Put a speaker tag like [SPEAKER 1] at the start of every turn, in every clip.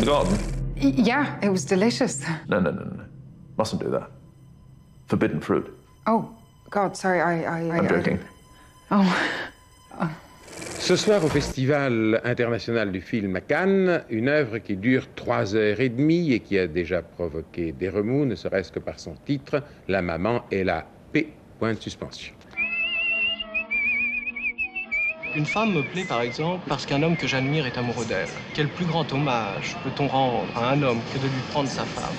[SPEAKER 1] from the garden?
[SPEAKER 2] Yeah, it was delicious.
[SPEAKER 1] No. Mustn't do that. Forbidden fruit.
[SPEAKER 2] Oh, God, sorry,
[SPEAKER 1] I'm joking.
[SPEAKER 2] Oh.
[SPEAKER 3] Ce soir, au Festival international du film à Cannes, une œuvre qui dure 3h30 et qui a déjà provoqué des remous, ne serait-ce que par son titre, La maman et la paix, point de suspension.
[SPEAKER 4] Une femme me plaît par exemple parce qu'un homme que j'admire est amoureux d'elle. Quel plus grand hommage peut-on rendre à un homme que de lui prendre sa femme?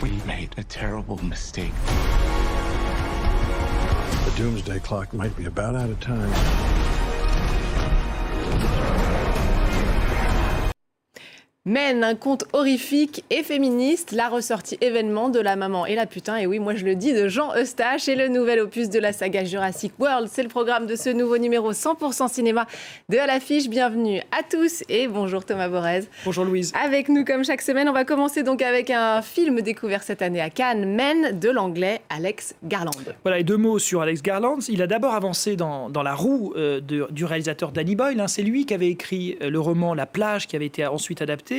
[SPEAKER 5] We made a terrible mistake.
[SPEAKER 6] The doomsday clock might be about out of time.
[SPEAKER 7] Men, un conte horrifique et féministe, la ressortie événement de La maman et la putain, et oui, moi je le dis, de Jean Eustache, et le nouvel opus de la saga Jurassic World. C'est le programme de ce nouveau numéro 100% cinéma de À l'affiche. Bienvenue à tous et bonjour Thomas Borez.
[SPEAKER 8] Bonjour Louise.
[SPEAKER 7] Avec nous comme chaque semaine, on va commencer donc avec un film découvert cette année à Cannes, Men, de l'anglais Alex Garland.
[SPEAKER 8] Voilà, et deux mots sur Alex Garland. Il a d'abord avancé dans la roue du réalisateur Danny Boyle. C'est lui qui avait écrit le roman La plage, qui avait été ensuite adapté.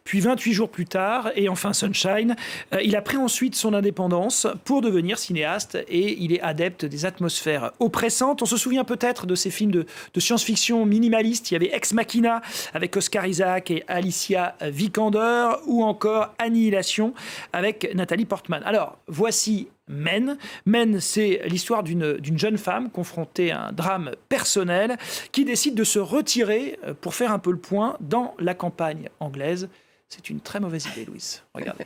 [SPEAKER 8] Puis 28 jours plus tard, et enfin Sunshine, il a pris ensuite son indépendance pour devenir cinéaste, et il est adepte des atmosphères oppressantes. On se souvient peut-être de ces films de science-fiction minimalistes. Il y avait Ex Machina avec Oscar Isaac et Alicia Vikander, ou encore Annihilation avec Nathalie Portman. Alors, voici Men. Men, c'est l'histoire d'une jeune femme confrontée à un drame personnel qui décide de se retirer pour faire un peu le point dans la campagne anglaise. C'est une très mauvaise idée, Louise. Regardez.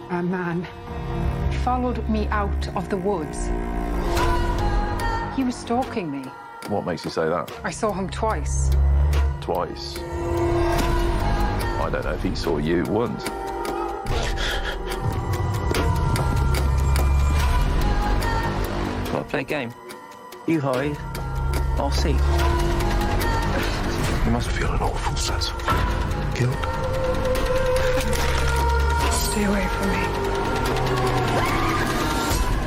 [SPEAKER 2] A man followed me out of the woods. He was stalking me.
[SPEAKER 1] What makes you say that?
[SPEAKER 2] I saw him twice.
[SPEAKER 1] Twice. I don't know if he saw you once.
[SPEAKER 5] Shall I play a game? You hide, I'll see.
[SPEAKER 6] You must feel an awful sense of guilt.
[SPEAKER 2] Stay away from me.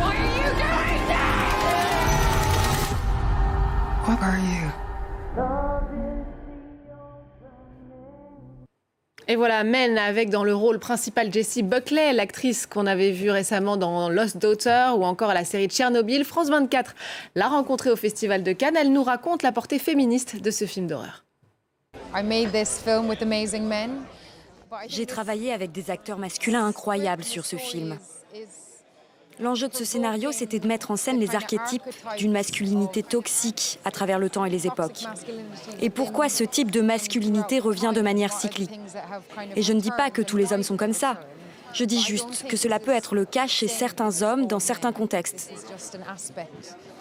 [SPEAKER 2] Why are you doing that? What are you?
[SPEAKER 7] Et voilà, Men, avec dans le rôle principal Jessie Buckley, l'actrice qu'on avait vue récemment dans Lost Daughter ou encore à la série Tchernobyl. France 24 l'a rencontrée au Festival de Cannes. Elle nous raconte la portée féministe de ce film d'horreur.
[SPEAKER 9] J'ai travaillé avec des acteurs masculins incroyables sur ce film. L'enjeu de ce scénario, c'était de mettre en scène les archétypes d'une masculinité toxique à travers le temps et les époques. Et pourquoi ce type de masculinité revient de manière cyclique. Et je ne dis pas que tous les hommes sont comme ça. Je dis juste que cela peut être le cas chez certains hommes dans certains contextes.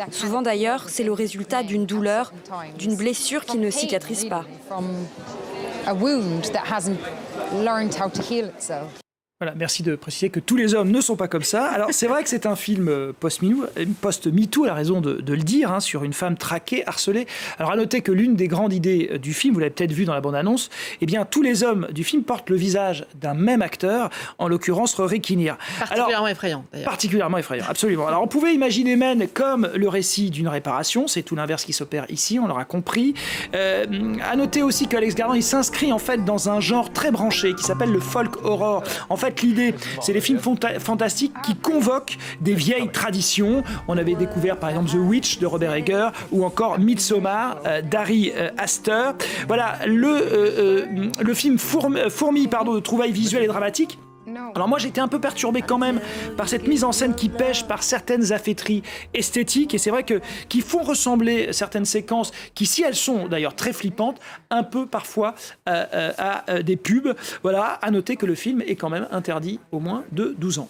[SPEAKER 9] Souvent d'ailleurs, c'est le résultat d'une douleur, d'une blessure qui ne cicatrise pas.
[SPEAKER 8] Voilà, merci de préciser que tous les hommes ne sont pas comme ça. Alors, c'est vrai que c'est un film post-MeToo, elle a raison de le dire, sur une femme traquée, harcelée. Alors, à noter que l'une des grandes idées du film, vous l'avez peut-être vu dans la bande-annonce, eh bien, tous les hommes du film portent le visage d'un même acteur, en l'occurrence Rory Kinnear.
[SPEAKER 7] Particulièrement effrayant, d'ailleurs.
[SPEAKER 8] Particulièrement effrayant, absolument. Alors, on pouvait imaginer Men comme le récit d'une réparation, c'est tout l'inverse qui s'opère ici, on l'aura compris. À noter aussi qu'Alex Garland, il s'inscrit en fait dans un genre très branché qui s'appelle le folk horror. En fait, l'idée, c'est les films fantastiques qui convoquent des vieilles traditions. On avait découvert par exemple The Witch de Robert Eggers ou encore Midsommar d'Ari Aster. Voilà, le film fourmille de trouvailles visuelles et dramatiques. Alors moi j'étais un peu perturbé quand même par cette mise en scène qui pêche par certaines affaîtries esthétiques, et c'est vrai qui font ressembler certaines séquences qui, si elles sont d'ailleurs très flippantes, un peu parfois à des pubs. Voilà, à noter que le film est quand même interdit au moins de 12 ans.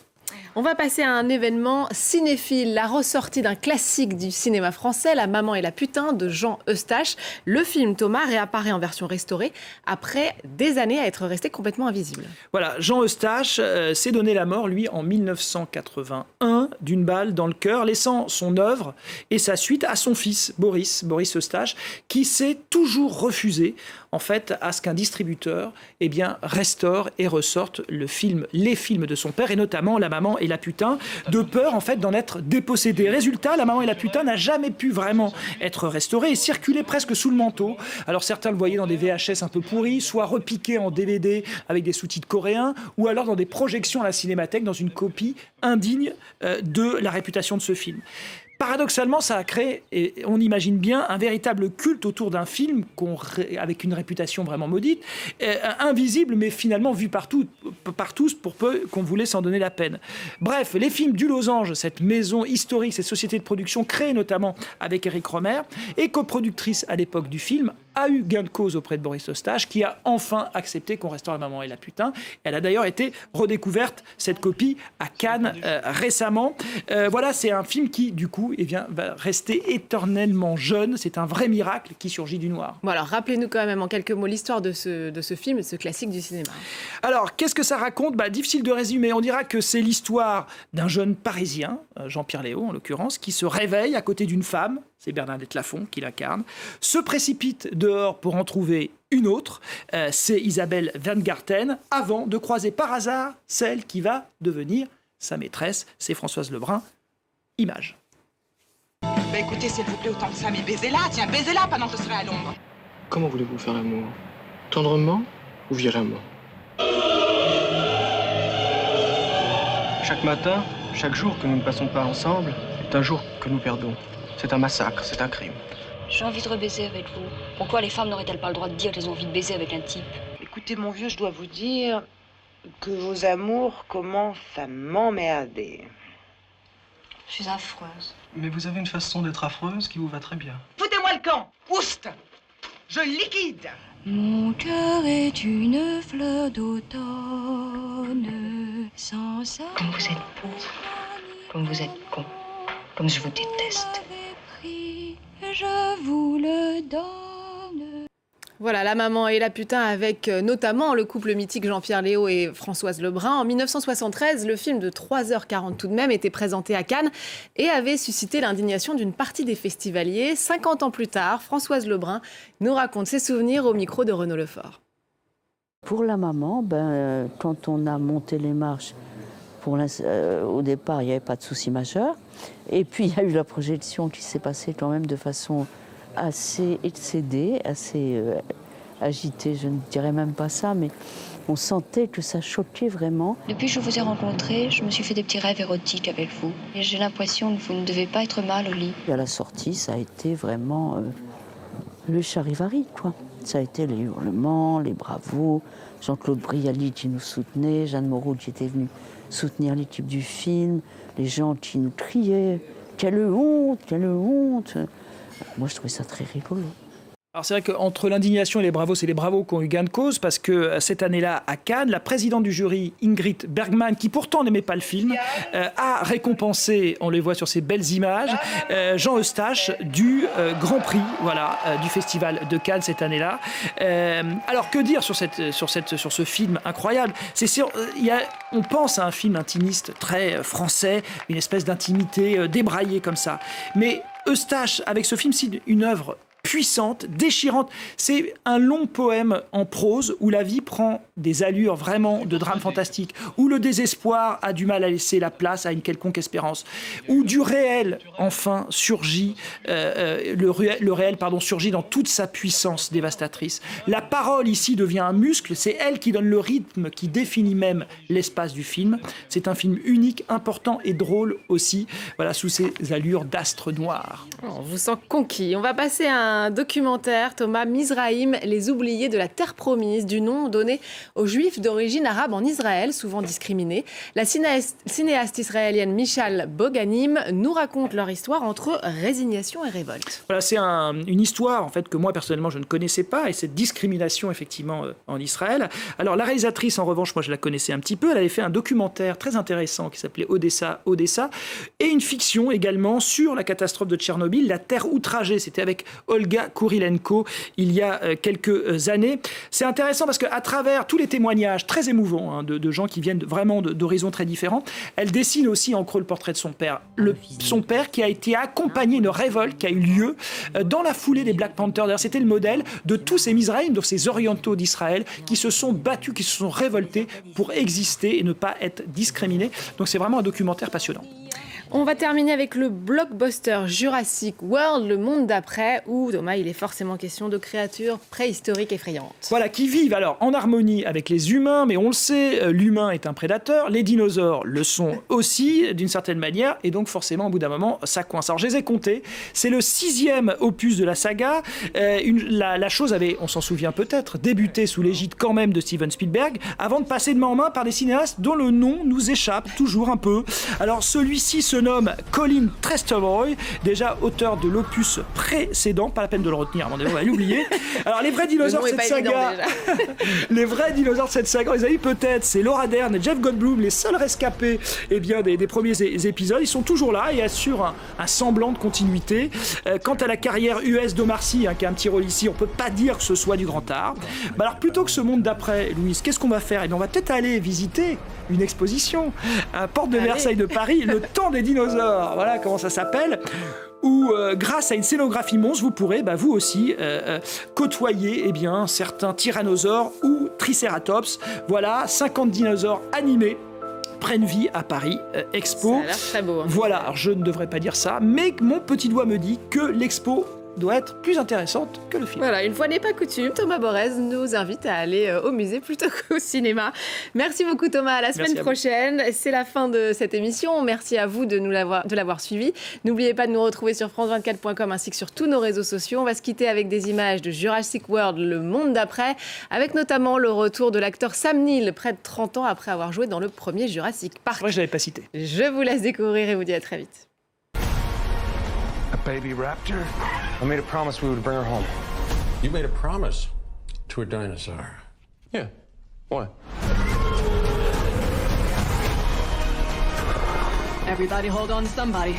[SPEAKER 7] On va passer à un événement cinéphile, la ressortie d'un classique du cinéma français, La maman et la putain de Jean Eustache. Le film, Thomas, réapparaît en version restaurée après des années à être resté complètement invisible.
[SPEAKER 8] Voilà, Jean Eustache s'est donné la mort, lui, en 1981, d'une balle dans le cœur, laissant son œuvre et sa suite à son fils, Boris Eustache, qui s'est toujours refusé, en fait, à ce qu'un distributeur restaure et ressorte les films de son père, et notamment La maman Maman et la putain, de peur en fait d'en être dépossédé. Résultat, La Maman et la putain n'a jamais pu vraiment être restaurée et circulait presque sous le manteau. Alors certains le voyaient dans des VHS un peu pourris, soit repiqués en DVD avec des sous-titres coréens, ou alors dans des projections à la Cinémathèque dans une copie indigne de la réputation de ce film. Paradoxalement, ça a créé, et on imagine bien, un véritable culte autour d'un film avec une réputation vraiment maudite, invisible mais finalement vu par tous pour peu qu'on voulait s'en donner la peine. Bref, les films du Losange, cette maison historique, cette société de production créée notamment avec Éric Rohmer, et coproductrice à l'époque du film, a eu gain de cause auprès de Boris Eustache, qui a enfin accepté qu'on restaure La Maman et la putain. Elle a d'ailleurs été redécouverte, cette copie, à Cannes récemment. Voilà, c'est un film qui, du coup, va rester éternellement jeune. C'est un vrai miracle qui surgit du noir.
[SPEAKER 7] Bon, alors rappelez-nous quand même en quelques mots l'histoire de ce film, de ce classique du cinéma.
[SPEAKER 8] Alors, qu'est-ce que ça raconte ? Difficile de résumer. On dira que c'est l'histoire d'un jeune Parisien, Jean-Pierre Léaud en l'occurrence, qui se réveille à côté d'une femme, c'est Bernadette Lafont qui l'incarne, se précipite dehors pour en trouver une autre, c'est Isabelle Weingarten, avant de croiser par hasard celle qui va devenir sa maîtresse, c'est Françoise Lebrun. Image.
[SPEAKER 10] Bah écoutez, s'il vous plaît, autant que ça, mais baisez-la, tiens, baisez-la pendant que ce serait à l'ombre.
[SPEAKER 4] Comment voulez-vous faire l'amour? Tendrement ou violemment? Chaque matin, chaque jour que nous ne passons pas ensemble est un jour que nous perdons. C'est un massacre, c'est un crime.
[SPEAKER 11] J'ai envie de rebaiser avec vous. Pourquoi les femmes n'auraient-elles pas le droit de dire qu'elles ont envie de baiser avec un type?
[SPEAKER 10] Écoutez, mon vieux, je dois vous dire que vos amours commencent à m'emmerder.
[SPEAKER 11] Je suis affreuse.
[SPEAKER 4] Mais vous avez une façon d'être affreuse qui vous va très bien.
[SPEAKER 10] Foutez-moi le camp! Oust! Je liquide!
[SPEAKER 11] Mon cœur est une fleur d'automne, sans ça. Comme vous êtes beau, comme vous êtes con, comme je vous déteste. Je vous le donne.
[SPEAKER 7] Voilà, La Maman et la putain avec notamment le couple mythique Jean-Pierre Léaud et Françoise Lebrun. En 1973, le film de 3h40 tout de même était présenté à Cannes et avait suscité l'indignation d'une partie des festivaliers. 50 ans plus tard, Françoise Lebrun nous raconte ses souvenirs au micro de Renaud Lefort.
[SPEAKER 12] Pour La Maman, quand on a monté les marches, au départ, il n'y avait pas de souci majeur. Et puis, il y a eu la projection qui s'est passée quand même de façon assez excédée, assez agitée, je ne dirais même pas ça, mais on sentait que ça choquait vraiment.
[SPEAKER 11] Depuis que je vous ai rencontré, je me suis fait des petits rêves érotiques avec vous. Et j'ai l'impression que vous ne devez pas être mal au lit.
[SPEAKER 12] Et à la sortie, ça a été vraiment le charivari, quoi. Ça a été les hurlements, les bravos, Jean-Claude Brialy qui nous soutenait, Jeanne Moreau qui était venue soutenir l'équipe du film, les gens qui nous criaient « Quelle honte, quelle honte !» Moi, je trouvais ça très rigolo.
[SPEAKER 8] Alors c'est vrai qu'entre l'indignation et les bravos, c'est les bravos qui ont eu gain de cause, parce que cette année-là, à Cannes, la présidente du jury, Ingrid Bergman, qui pourtant n'aimait pas le film, a récompensé, on les voit sur ces belles images, Jean Eustache du Grand Prix, du Festival de Cannes cette année-là. Alors que dire sur ce film incroyable? On pense à un film intimiste très français, une espèce d'intimité débraillée comme ça. Mais Eustache, avec ce film, c'est une œuvre puissante, déchirante. C'est un long poème en prose où la vie prend des allures vraiment de drame fantastique, où le désespoir a du mal à laisser la place à une quelconque espérance, où du réel, enfin, surgit, le réel surgit dans toute sa puissance dévastatrice. La parole ici devient un muscle, c'est elle qui donne le rythme, qui définit même l'espace du film. C'est un film unique, important et drôle aussi, sous ses allures d'astre noir.
[SPEAKER 7] On vous sent conquis. On va passer à un documentaire, Thomas, Mizraïm, les oubliés de la terre promise, du nom donné aux Juifs d'origine arabe en Israël, souvent discriminés. La cinéaste israélienne Michal Boganim nous raconte leur histoire entre résignation et révolte.
[SPEAKER 8] Voilà, c'est une histoire en fait que moi personnellement je ne connaissais pas, et cette discrimination effectivement en Israël. Alors la réalisatrice en revanche, moi je la connaissais un petit peu, elle avait fait un documentaire très intéressant qui s'appelait Odessa, et une fiction également sur la catastrophe de Tchernobyl, La Terre outragée. C'était avec Olga Olga Kurilenko il y a quelques années. C'est intéressant parce qu'à travers tous les témoignages très émouvants de gens qui viennent vraiment d'horizons très différents, elle dessine aussi en creux le portrait de son père. Son père qui a été accompagné d'une révolte qui a eu lieu dans la foulée des Black Panthers. D'ailleurs, c'était le modèle de tous ces Mizraïm, de ces orientaux d'Israël qui se sont battus, qui se sont révoltés pour exister et ne pas être discriminés. Donc c'est vraiment un documentaire passionnant.
[SPEAKER 7] On va terminer avec le blockbuster Jurassic World, le monde d'après, où, Thomas, il est forcément question de créatures préhistoriques effrayantes.
[SPEAKER 8] Voilà, qui vivent alors en harmonie avec les humains, mais on le sait, l'humain est un prédateur, les dinosaures le sont aussi, d'une certaine manière, et donc forcément, au bout d'un moment, ça coince. Alors, je les ai comptés, c'est le 6e opus de la saga. La chose avait, on s'en souvient peut-être, débuté sous l'égide quand même de Steven Spielberg, avant de passer de main en main par des cinéastes dont le nom nous échappe toujours un peu. Alors, celui-ci se nomme Colin Trevorrow, déjà auteur de l'opus précédent, pas la peine de le retenir, à mon avis, on va l'oublier. Alors les vrais dinosaures de cette saga, les vrais dinosaures de cette saga, on les a eu peut-être, c'est Laura Dern et Jeff Goldblum, les seuls rescapés des premiers épisodes. Ils sont toujours là et assurent un semblant de continuité. Quant à la carrière US d'Omar Sy, qui a un petit rôle ici, on peut pas dire que ce soit du grand art. Alors plutôt que ce monde d'après, Louise, qu'est-ce qu'on va faire? Eh bien, on va peut-être aller visiter une exposition à Porte de Versailles de Paris, le temps des dinosaures, voilà comment ça s'appelle, où grâce à une scénographie monstre, vous pourrez vous aussi côtoyer certains tyrannosaures ou tricératops. Voilà, 50 dinosaures animés prennent vie à Paris Expo.
[SPEAKER 7] Ça a l'air très beau.
[SPEAKER 8] Voilà, alors je ne devrais pas dire ça, mais mon petit doigt me dit que l'expo doit être plus intéressante que le film.
[SPEAKER 7] Voilà, une fois n'est pas coutume, Thomas Borez nous invite à aller au musée plutôt qu'au cinéma. Merci beaucoup Thomas, à la semaine prochaine. C'est la fin de cette émission. Merci à vous de l'avoir suivi. N'oubliez pas de nous retrouver sur france24.com ainsi que sur tous nos réseaux sociaux. On va se quitter avec des images de Jurassic World, le monde d'après, avec notamment le retour de l'acteur Sam Neill, près de 30 ans après avoir joué dans le premier Jurassic Park.
[SPEAKER 8] C'est vrai que je l'avais pas cité.
[SPEAKER 7] Je vous laisse découvrir et vous dis à très vite.
[SPEAKER 6] A baby raptor?
[SPEAKER 13] I made a promise we would bring her home.
[SPEAKER 6] You made a promise to a dinosaur?
[SPEAKER 13] Yeah. Why?
[SPEAKER 14] Everybody hold on to somebody.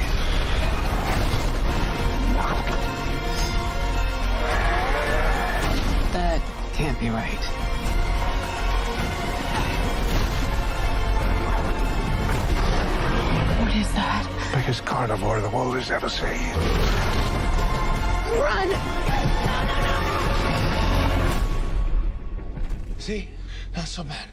[SPEAKER 14] That can't be right. What is that?
[SPEAKER 6] Biggest carnivore the world has ever seen.
[SPEAKER 14] Run!
[SPEAKER 6] See? Not so bad.